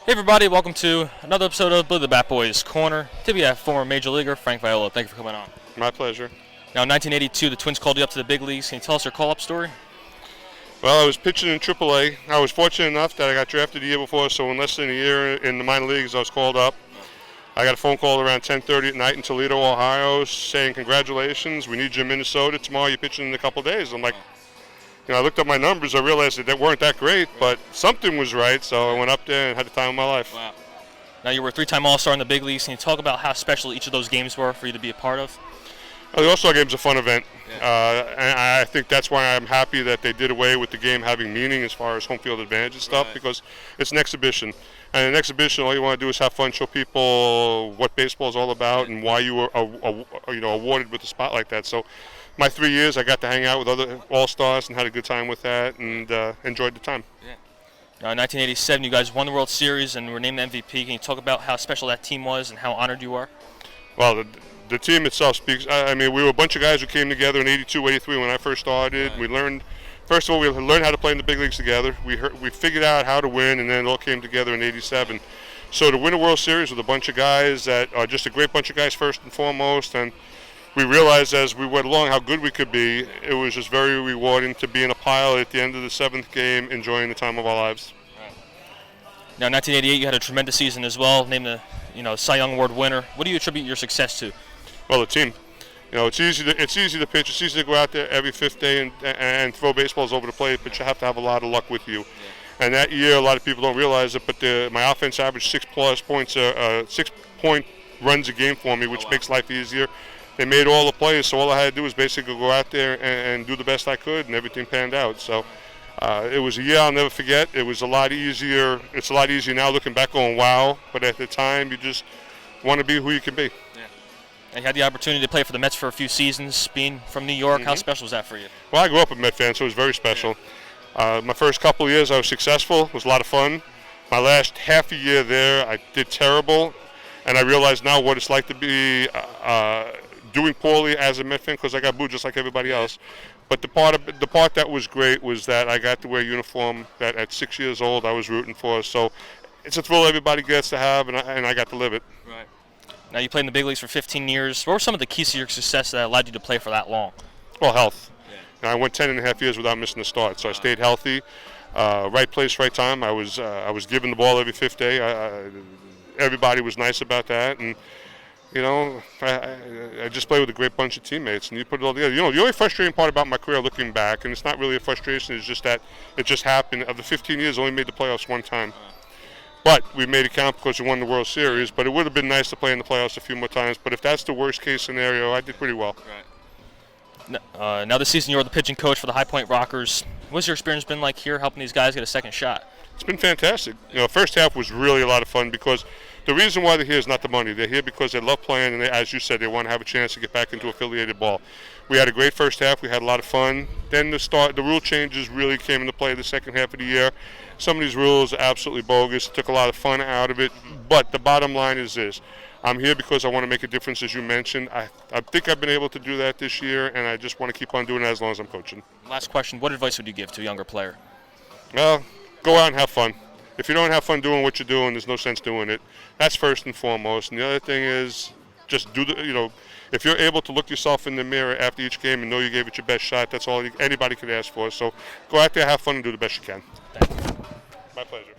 Hey everybody, welcome to another episode of Blue the Bat Boys Corner. Today we have former Major Leaguer Frank Viola. Thank you for coming on. My pleasure. Now in 1982, the Twins called you up to the big leagues. Can you tell us your call-up story? Well, I was pitching in AAA. I was fortunate enough that I got drafted the year before, so in less than a year in the minor leagues, I was called up. I got a phone call around 10:30 at night in Toledo, Ohio, saying, "Congratulations, we need you in Minnesota tomorrow. You're pitching in a couple of days." I'm like, I looked up my numbers. I realized that they weren't that great, but something was right, so I went up there and had the time of my life. Wow. Now you were a three-time All-Star in the big leagues. Can you talk about how special each of those games were for you to be a part of? The All-Star Game's a fun event, Yeah. and I think that's why I'm happy that they did away with the game having meaning as far as home field advantage and stuff, because it's an exhibition. And an exhibition, all you want to do is have fun, show people what baseball is all about and why you were awarded with a spot like that. So my 3 years, I got to hang out with other All-Stars and had a good time with that and enjoyed the time. Yeah. Now in 1987, you guys won the World Series and were named MVP. Can you talk about how special that team was and how honored you are? Well, the team itself speaks. I mean, we were a bunch of guys who came together in '82, '83 when I first started. Right. We learned, first of all, we learned how to play in the big leagues together. We figured out how to win, and then it all came together in '87. So to win a World Series with a bunch of guys that are just a great bunch of guys first and foremost, and we realized as we went along how good we could be. It was just very rewarding to be in a pile at the end of the seventh game, enjoying the time of our lives. Now in 1988, you had a tremendous season as well, named the Cy Young Award winner. What do you attribute your success to? Well, the team. It's easy to pitch. It's easy to go out there every fifth day and throw baseballs over the plate, but you have to have a lot of luck with you. Yeah. And that year, a lot of people don't realize it, but my offense averaged 6+ points, 6-point runs a game for me, which makes life easier. They made all the plays, so all I had to do was basically go out there and do the best I could, and everything panned out. So it was a year I'll never forget. It was a lot easier. It's a lot easier now looking back going, wow. But at the time, you just want to be who you can be. You had the opportunity to play for the Mets for a few seasons, being from New York. How special was that for you? Well, I grew up a Met fan, so it was very special. My first couple of years, I was successful. It was a lot of fun. My last half a year there, I did terrible, and I realized now what it's like to be doing poorly as a Met fan, because I got booed just like everybody else. But the part that was great was that I got to wear a uniform that at 6 years old I was rooting for. So it's a thrill everybody gets to have, and I got to live it. Right. Now you played in the big leagues for 15 years. What were some of the keys to your success that allowed you to play for that long? Well, health. Yeah. I went 10.5 years without missing a start, so I stayed healthy. Right place, right time. I was given the ball every fifth day. Everybody was nice about that, and I just played with a great bunch of teammates, and you put it all together. The only frustrating part about my career looking back, and it's not really a frustration, it's just that it just happened. Of the 15 years, I only made the playoffs one time. But we made it count because we won the World Series. But it would have been nice to play in the playoffs a few more times. But if that's the worst case scenario, I did pretty well. Right. Now this season you were the pitching coach for the High Point Rockers. What's your experience been like here, helping these guys get a second shot? It's been fantastic. First half was really a lot of fun because the reason why they're here is not the money. They're here because they love playing, and as you said, they want to have a chance to get back into affiliated ball. We had a great first half. We had a lot of fun. Then the rule changes really came into play the second half of the year. Some of these rules are absolutely bogus. It took a lot of fun out of it. But the bottom line is this. I'm here because I want to make a difference, as you mentioned. I think I've been able to do that this year, and I just want to keep on doing it as long as I'm coaching. Last question. What advice would you give to a younger player? Well, go out and have fun. If you don't have fun doing what you're doing, there's no sense doing it. That's first and foremost. And the other thing is just if you're able to look yourself in the mirror after each game and know you gave it your best shot, that's all anybody could ask for. So go out there, have fun, and do the best you can. Thank you. My pleasure.